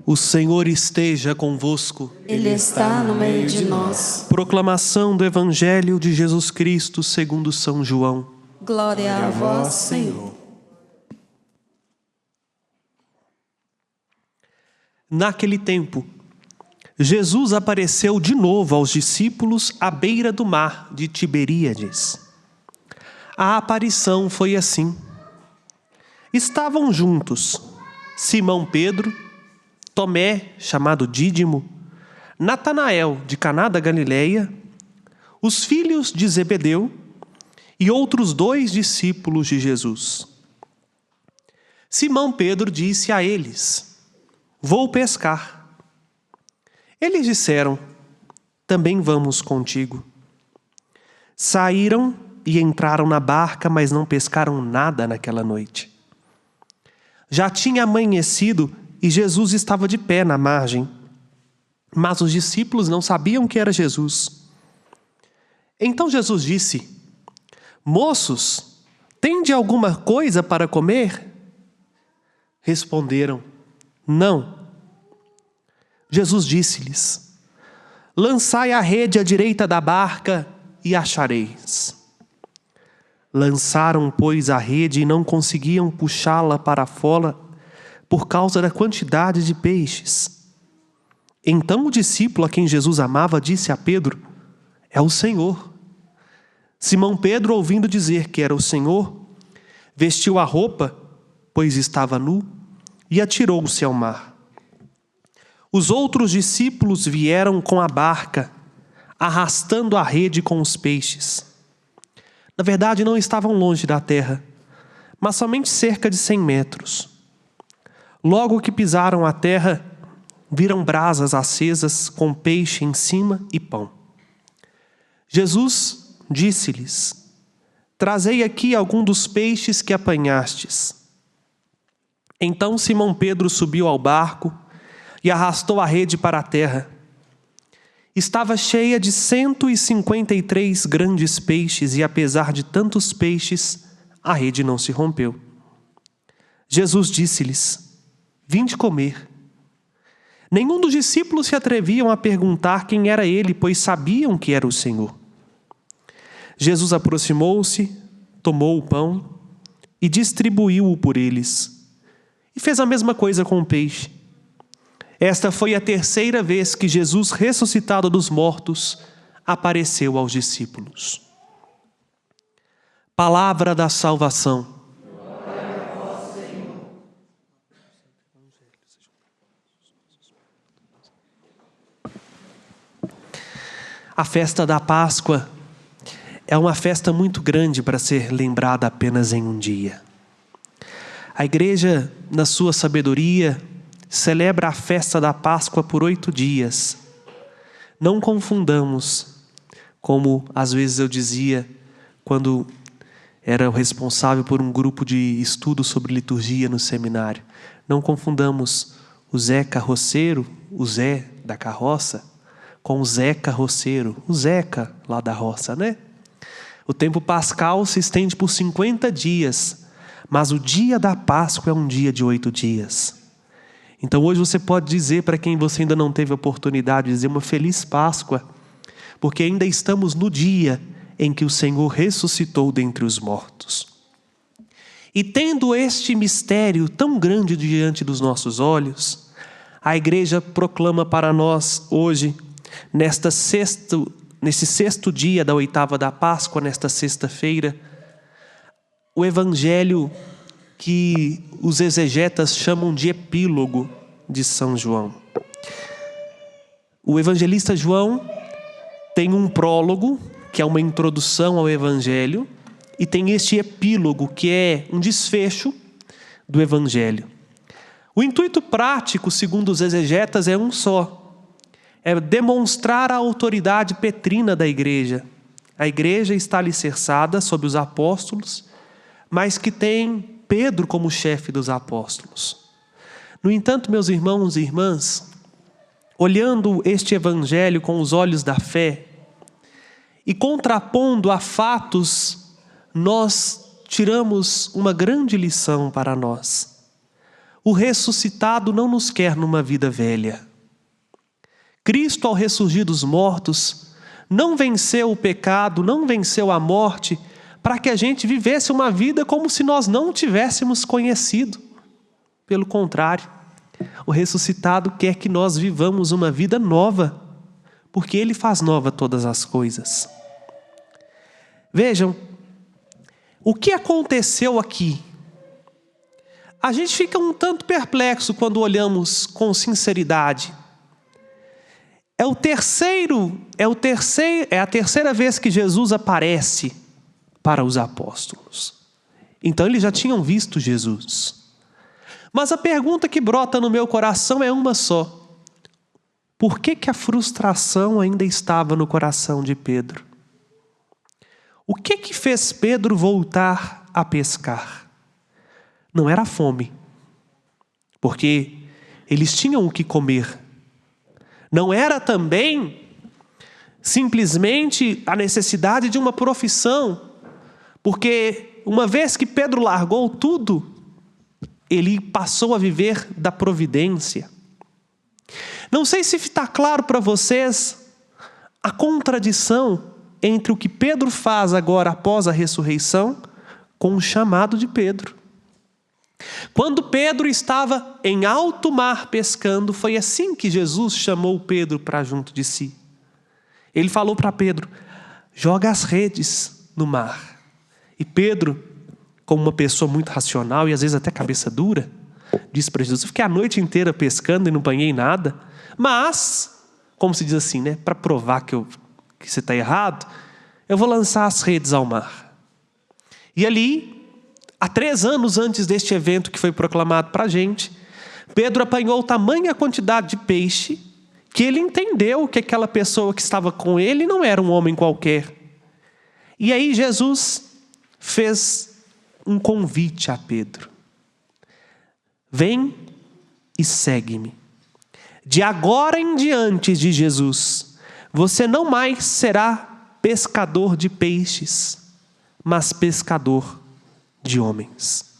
O Senhor esteja convosco. Ele está no meio de nós. Proclamação do Evangelho de Jesus Cristo segundo São João. Glória a vós, Senhor. Naquele tempo, Jesus apareceu de novo aos discípulos à beira do mar de Tiberíades. A aparição foi assim. Estavam juntos Simão Pedro, Tomé, chamado Dídimo, Natanael, de Caná da Galileia, os filhos de Zebedeu e outros 2 discípulos de Jesus. Simão Pedro disse a eles: "Vou pescar." Eles disseram: "Também vamos contigo." Saíram e entraram na barca, mas não pescaram nada naquela noite. Já tinha amanhecido e Jesus estava de pé na margem, mas os discípulos não sabiam que era Jesus. Então Jesus disse: "Moços, tende alguma coisa para comer?" Responderam: "Não." Jesus disse-lhes: "Lançai a rede à direita da barca e achareis." Lançaram, pois, a rede e não conseguiam puxá-la para fora por causa da quantidade de peixes. Então o discípulo a quem Jesus amava disse a Pedro: "É o Senhor." Simão Pedro, ouvindo dizer que era o Senhor, vestiu a roupa, pois estava nu, e atirou-se ao mar. Os outros discípulos vieram com a barca, arrastando a rede com os peixes. Na verdade, não estavam longe da terra, mas somente cerca de 100 metros. Logo que pisaram a terra, viram brasas acesas com peixe em cima e pão. Jesus disse-lhes: "Trazei aqui algum dos peixes que apanhastes." Então Simão Pedro subiu ao barco e arrastou a rede para a terra. Estava cheia de 153 grandes peixes e, apesar de tantos peixes, a rede não se rompeu. Jesus disse-lhes: "Vinde comer." Nenhum dos discípulos se atreviam a perguntar quem era ele, pois sabiam que era o Senhor. Jesus aproximou-se, tomou o pão e distribuiu-o por eles. E fez a mesma coisa com o peixe. Esta foi a 3ª vez que Jesus, ressuscitado dos mortos, apareceu aos discípulos. Palavra da salvação. Glória a vós, Senhor. A festa da Páscoa é uma festa muito grande para ser lembrada apenas em um dia. A igreja, na sua sabedoria, celebra a festa da Páscoa por 8 dias. Não confundamos, como às vezes eu dizia quando era o responsável por um grupo de estudo sobre liturgia no seminário. Não confundamos o Zé carroceiro, o Zé da carroça, com o Zé carroceiro, o Zeca lá da roça, né? O tempo pascal se estende por 50 dias, mas o dia da Páscoa é um dia de 8 dias. Então hoje você pode dizer para quem você ainda não teve a oportunidade de dizer uma feliz Páscoa, porque ainda estamos no dia em que o Senhor ressuscitou dentre os mortos. E tendo este mistério tão grande diante dos nossos olhos, a igreja proclama para nós hoje, nesse 6º dia da 8ª da Páscoa, nesta sexta-feira, o evangelho que os exegetas chamam de epílogo de São João. O evangelista João tem um prólogo, que é uma introdução ao evangelho, e tem este epílogo, que é um desfecho do evangelho. O intuito prático, segundo os exegetas, é um só: é demonstrar a autoridade petrina da igreja. A igreja está alicerçada sob os apóstolos, mas que tem Pedro como chefe dos apóstolos. No entanto, meus irmãos e irmãs, olhando este evangelho com os olhos da fé e contrapondo a fatos, nós tiramos uma grande lição para nós. o ressuscitado não nos quer numa vida velha. Cristo, ao ressurgir dos mortos, não venceu o pecado, não venceu a morte, para que a gente vivesse uma vida como se nós não o tivéssemos conhecido. Pelo contrário, o ressuscitado quer que nós vivamos uma vida nova, porque Ele faz nova todas as coisas. Vejam, o que aconteceu aqui? A gente fica um tanto perplexo quando olhamos com sinceridade. É a terceira vez que Jesus aparece para os apóstolos. Então eles já tinham visto Jesus. Mas a pergunta que brota no meu coração é uma só. Por que a frustração ainda estava no coração de Pedro? O que fez Pedro voltar a pescar? Não era a fome, porque eles tinham o que comer. Não era também simplesmente a necessidade de uma profissão, porque uma vez que Pedro largou tudo, ele passou a viver da providência. Não sei se está claro para vocês a contradição entre o que Pedro faz agora após a ressurreição com o chamado de Pedro. Quando Pedro estava em alto mar pescando, foi assim que Jesus chamou Pedro para junto de si. Ele falou para Pedro: joga as redes no mar. E Pedro, como uma pessoa muito racional e às vezes até cabeça dura, disse para Jesus: eu fiquei a noite inteira pescando e não apanhei nada, mas, como se diz assim, né, para provar que você está errado, eu vou lançar as redes ao mar. E ali, há 3 anos antes deste evento que foi proclamado para a gente, Pedro apanhou tamanha quantidade de peixe que ele entendeu que aquela pessoa que estava com ele não era um homem qualquer. E aí Jesus fez um convite a Pedro: vem e segue-me. De agora em diante, de Jesus, você não mais será pescador de peixes, mas pescador de homens.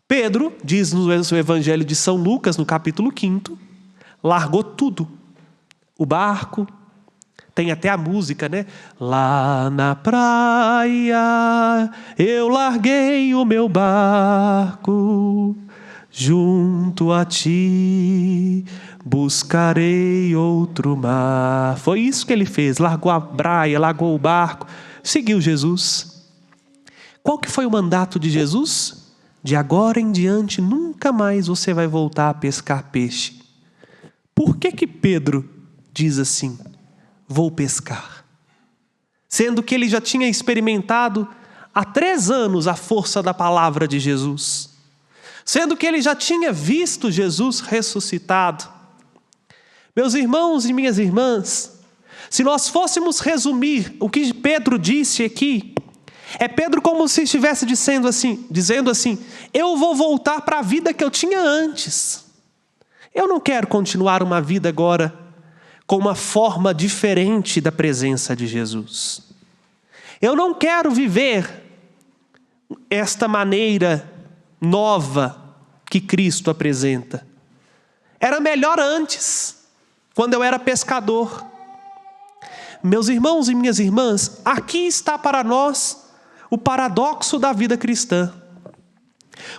Pedro, diz no Evangelho de São Lucas, no capítulo 5, largou tudo. O barco, tem até a música, né? Lá na praia eu larguei o meu barco, junto a ti buscarei outro mar. Foi isso que ele fez, largou a praia, largou o barco, seguiu Jesus. Qual que foi o mandato de Jesus? De agora em diante, nunca mais você vai voltar a pescar peixe. Por que Pedro diz assim: vou pescar? Sendo que ele já tinha experimentado há 3 anos a força da palavra de Jesus. Sendo que ele já tinha visto Jesus ressuscitado. Meus irmãos e minhas irmãs, se nós fôssemos resumir o que Pedro disse aqui, é Pedro como se estivesse dizendo assim: eu vou voltar para a vida que eu tinha antes. Eu não quero continuar uma vida agora com uma forma diferente da presença de Jesus. Eu não quero viver esta maneira nova que Cristo apresenta. Era melhor antes, quando eu era pescador. Meus irmãos e minhas irmãs, aqui está para nós o paradoxo da vida cristã.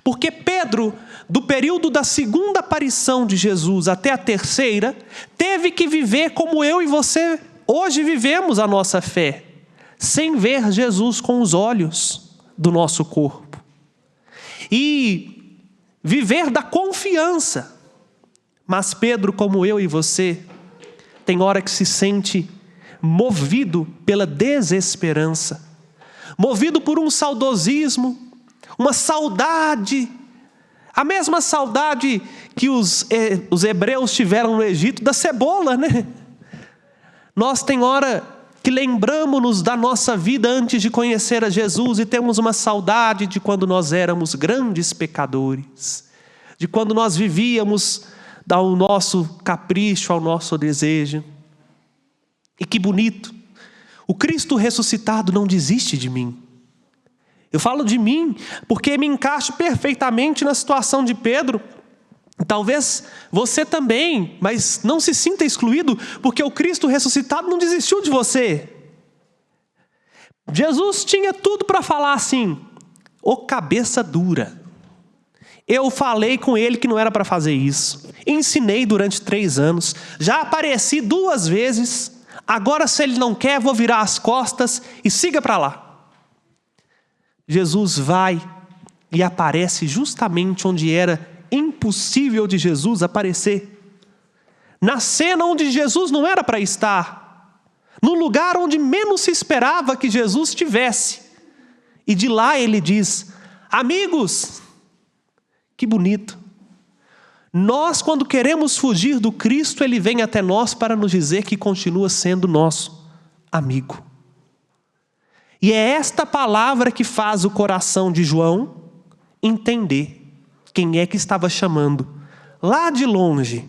Porque Pedro, do período da segunda aparição de Jesus até a terceira, teve que viver como eu e você hoje vivemos a nossa fé, sem ver Jesus com os olhos do nosso corpo. E viver da confiança. Mas Pedro, como eu e você, tem hora que se sente movido pela desesperança, movido por um saudosismo, uma saudade, a mesma saudade que os hebreus tiveram no Egito da cebola, né? Nós tem hora que lembramos-nos da nossa vida antes de conhecer a Jesus e temos uma saudade de quando nós éramos grandes pecadores, de quando nós vivíamos ao nosso capricho, ao nosso desejo. E que bonito, o Cristo ressuscitado não desiste de mim. Eu falo de mim porque me encaixo perfeitamente na situação de Pedro. Talvez você também, mas não se sinta excluído, porque o Cristo ressuscitado não desistiu de você. Jesus tinha tudo para falar assim: ô cabeça dura. Eu falei com ele que não era para fazer isso. Ensinei durante 3 anos. Já apareci 2 vezes. Agora, se ele não quer, vou virar as costas e siga para lá. Jesus vai e aparece justamente onde era impossível de Jesus aparecer. Na cena onde Jesus não era para estar. No lugar onde menos se esperava que Jesus estivesse. E de lá ele diz: amigos, que bonito. Nós, quando queremos fugir do Cristo, ele vem até nós para nos dizer que continua sendo nosso amigo. E é esta palavra que faz o coração de João entender quem é que estava chamando lá de longe,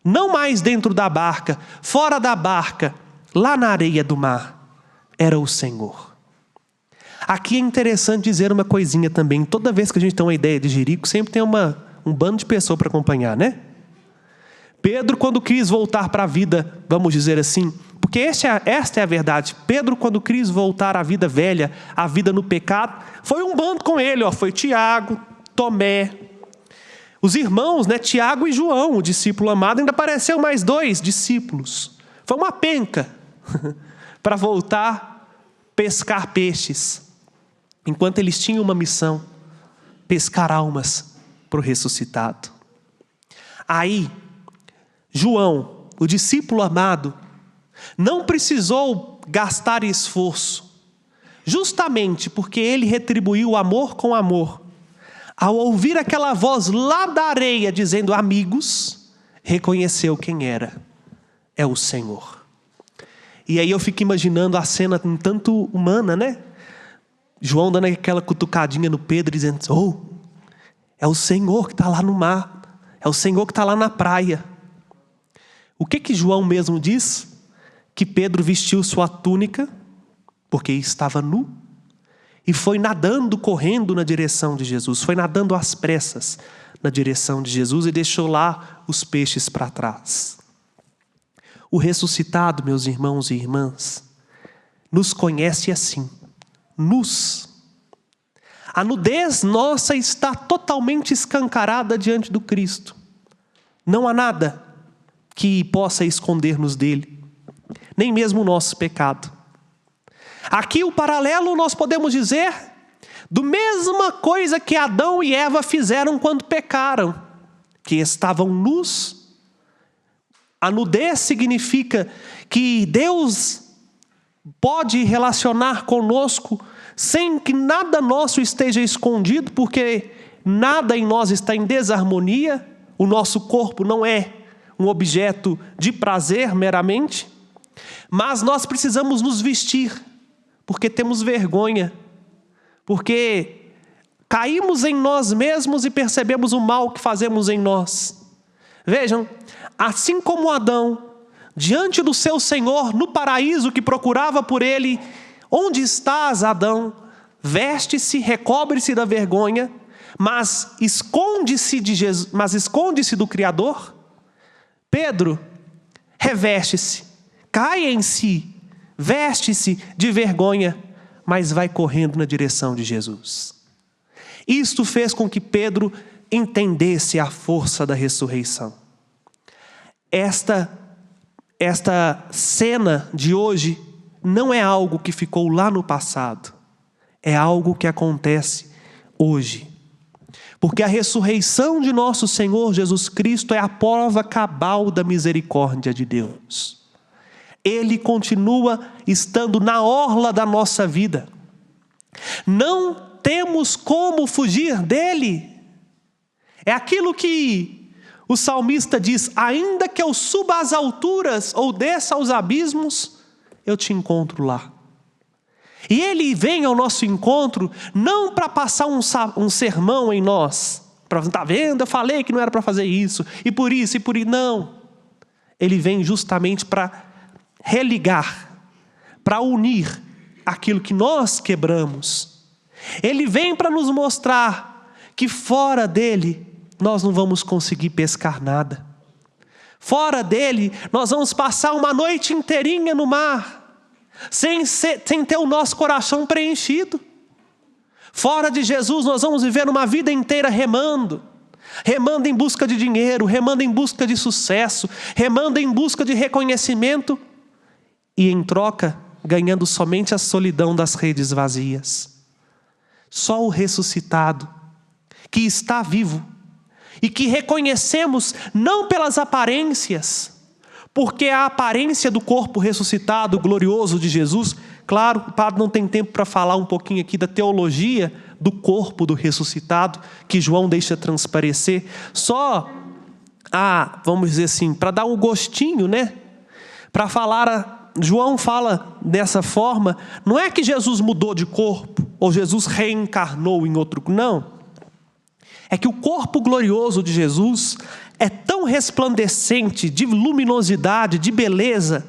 não mais dentro da barca, fora da barca, lá na areia do mar, era o Senhor. Aqui é interessante dizer uma coisinha também. Toda vez que a gente tem uma ideia de Jerico, sempre tem um bando de pessoas para acompanhar, né? Pedro, quando quis voltar para a vida, vamos dizer assim, porque esta é a verdade. Pedro, quando quis voltar à vida velha, à vida no pecado, foi um bando com ele, foi Tiago, Tomé, os irmãos, né, Tiago e João, o discípulo amado. Ainda apareceu mais 2 discípulos. Foi uma penca para voltar pescar peixes, enquanto eles tinham uma missão: pescar almas para o ressuscitado. Aí, João, o discípulo amado, não precisou gastar esforço, justamente porque ele retribuiu o amor com amor. Ao ouvir aquela voz lá da areia dizendo amigos, reconheceu quem era: é o Senhor. E aí eu fico imaginando a cena um tanto humana, né? João dando aquela cutucadinha no Pedro, dizendo: é o Senhor que está lá no mar, é o Senhor que está lá na praia. O que João mesmo diz? Que Pedro vestiu sua túnica, porque estava nu, e foi nadando, correndo na direção de Jesus. Foi nadando às pressas na direção de Jesus e deixou lá os peixes para trás. O ressuscitado, meus irmãos e irmãs, nos conhece assim, nus. A nudez nossa está totalmente escancarada diante do Cristo. Não há nada que possa esconder-nos dele, nem mesmo o nosso pecado. Aqui o paralelo nós podemos dizer do mesma coisa que Adão e Eva fizeram quando pecaram, que estavam nus. A nudez significa que Deus pode relacionar conosco sem que nada nosso esteja escondido, porque nada em nós está em desarmonia. O nosso corpo não é um objeto de prazer meramente, mas nós precisamos nos vestir, porque temos vergonha, porque caímos em nós mesmos e percebemos o mal que fazemos em nós. Vejam, assim como Adão, diante do seu Senhor, no paraíso que procurava por ele: onde estás, Adão? Veste-se, recobre-se da vergonha, mas esconde-se do Criador. Pedro reveste-se, cai em si, veste-se de vergonha, mas vai correndo na direção de Jesus. Isto fez com que Pedro entendesse a força da ressurreição. Esta cena de hoje não é algo que ficou lá no passado, é algo que acontece hoje. Porque a ressurreição de nosso Senhor Jesus Cristo é a prova cabal da misericórdia de Deus. Ele continua estando na orla da nossa vida. Não temos como fugir dele. É aquilo que o salmista diz: ainda que eu suba às alturas ou desça aos abismos, eu te encontro lá. E ele vem ao nosso encontro não para passar um sermão em nós, para tá vendo, eu falei que não era para fazer isso, e por isso, não. Ele vem justamente para religar, para unir aquilo que nós quebramos. Ele vem para nos mostrar que fora dele nós não vamos conseguir pescar nada. Fora dele nós vamos passar uma noite inteirinha no mar, sem ter o nosso coração preenchido. Fora de Jesus nós vamos viver uma vida inteira remando em busca de dinheiro, remando em busca de sucesso, remando em busca de reconhecimento e em troca ganhando somente a solidão das redes vazias. Só o ressuscitado, que está vivo e que reconhecemos não pelas aparências, porque a aparência do corpo ressuscitado, glorioso de Jesus, claro, o padre não tem tempo para falar um pouquinho aqui da teologia do corpo do ressuscitado, que João deixa transparecer, só, vamos dizer assim, para dar um gostinho, né? Para falar, João fala dessa forma, não é que Jesus mudou de corpo, ou Jesus reencarnou em outro, não. É que o corpo glorioso de Jesus é tão resplandecente de luminosidade, de beleza,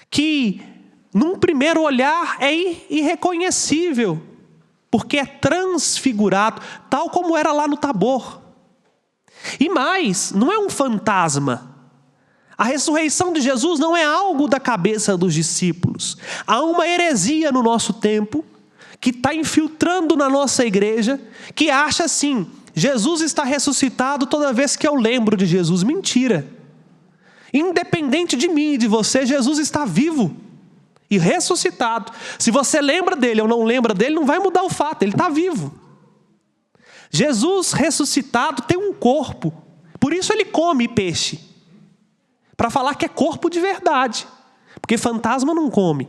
que num primeiro olhar é irreconhecível, porque é transfigurado, tal como era lá no Tabor. E mais, não é um fantasma. A ressurreição de Jesus não é algo da cabeça dos discípulos. Há uma heresia no nosso tempo, que está infiltrando na nossa igreja, que acha assim: Jesus está ressuscitado toda vez que eu lembro de Jesus. Mentira. Independente de mim e de você, Jesus está vivo e ressuscitado. Se você lembra dele ou não lembra dele, não vai mudar o fato, ele está vivo. Jesus ressuscitado tem um corpo, por isso ele come peixe, para falar que é corpo de verdade, porque fantasma não come,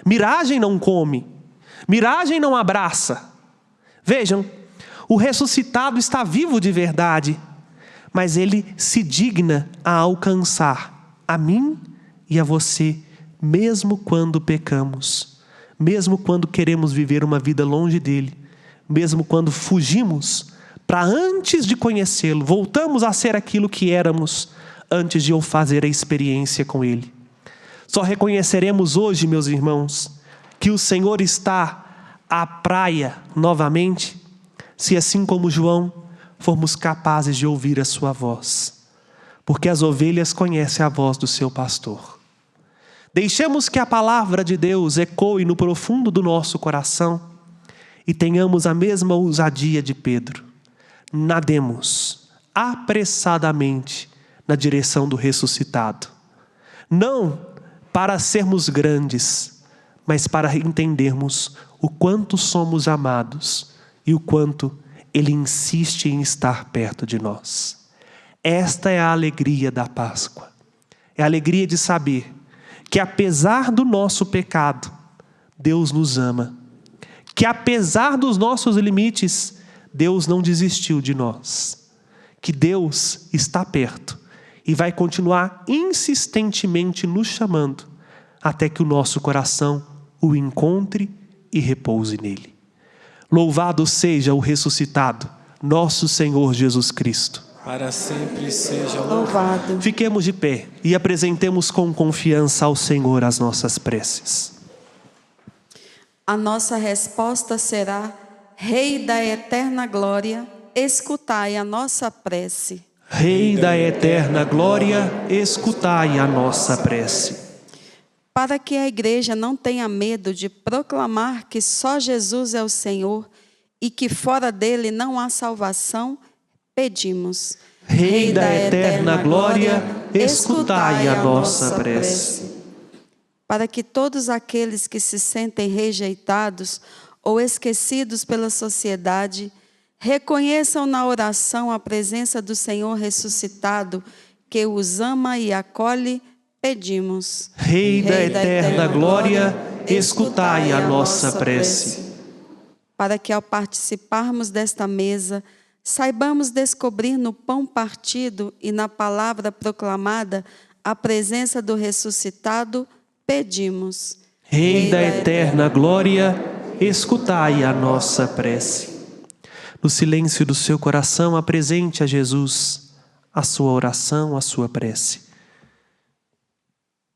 miragem não come, miragem não abraça. Vejam, o ressuscitado está vivo de verdade, mas ele se digna a alcançar a mim e a você, mesmo quando pecamos, mesmo quando queremos viver uma vida longe dele, mesmo quando fugimos para antes de conhecê-lo, voltamos a ser aquilo que éramos antes de eu fazer a experiência com ele. Só reconheceremos hoje, meus irmãos, que o Senhor está à praia novamente, se assim como João formos capazes de ouvir a sua voz, porque as ovelhas conhecem a voz do seu pastor. Deixemos que a palavra de Deus ecoe no profundo do nosso coração e tenhamos a mesma ousadia de Pedro. Nademos apressadamente na direção do ressuscitado. Não para sermos grandes, mas para entendermos o quanto somos amados e o quanto Ele insiste em estar perto de nós. Esta é a alegria da Páscoa. É a alegria de saber que apesar do nosso pecado, Deus nos ama. Que apesar dos nossos limites, Deus não desistiu de nós. Que Deus está perto e vai continuar insistentemente nos chamando até que o nosso coração o encontre e repouse nele. Louvado seja o ressuscitado, nosso Senhor Jesus Cristo. Para sempre seja Louvado. Fiquemos de pé e apresentemos com confiança ao Senhor as nossas preces. A nossa resposta será: Rei da eterna glória, escutai a nossa prece. Rei da eterna glória, escutai a nossa prece. Para que a igreja não tenha medo de proclamar que só Jesus é o Senhor e que fora dele não há salvação, pedimos: Rei da eterna glória, escutai a nossa prece. Para que todos aqueles que se sentem rejeitados ou esquecidos pela sociedade reconheçam na oração a presença do Senhor ressuscitado, que os ama e acolhe, pedimos. Rei da eterna glória, escutai a nossa prece. Para que ao participarmos desta mesa, saibamos descobrir no pão partido e na palavra proclamada a presença do ressuscitado, pedimos. Rei da eterna glória, escutai a nossa prece. No silêncio do seu coração, apresente a Jesus a sua oração, a sua prece.